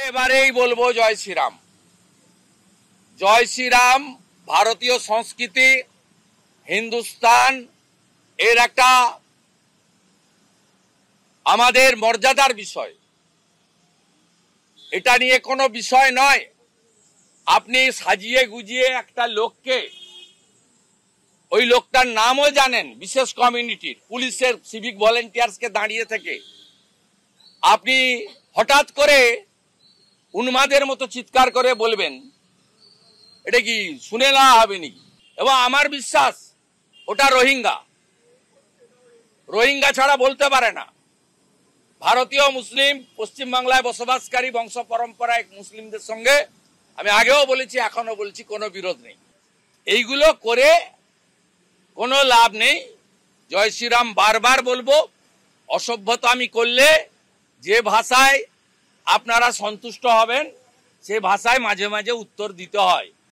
এবারেই বলবো জয় শ্রীরাম। জয় শ্রীরাম ভারতীয় সংস্কৃতি, হিন্দুস্তান এর একটা আমাদের মর্যাদার বিষয়। এটা নিয়ে কোনো বিষয় নয়। আপনি সাজিয়ে গুজিয়ে একটা লোককে, ওই লোকটার নামও জানেন, বিশেষ কমিউনিটির পুলিশের সিভিক ভলেন্টিয়ার্সকে দাঁড়িয়ে থেকে আপনি হঠাৎ করে উন্মাদের মতো চিৎকার করে বলবেন, এটা কি শুনে না হবে নাকি? এবং আমার বিশ্বাস ওটা রোহিঙ্গা ছাড়া বলতে পারে না। ভারতীয় মুসলিম, পশ্চিমবাংলায় বসবাসকারী বংশ পরম্পরা এক মুসলিমদের সঙ্গে আমি আগেও বলেছি, এখনো বলছি, কোনো বিরোধ নেই। এইগুলো করে কোনো লাভ নেই। জয় শ্রীরাম বারবার বলবো। অসভ্যতা আমি করলে যে ভাষায় আপনারা সন্তুষ্ট হবেন সে ভাষায় মাঝে মাঝে উত্তর দিতে হয়।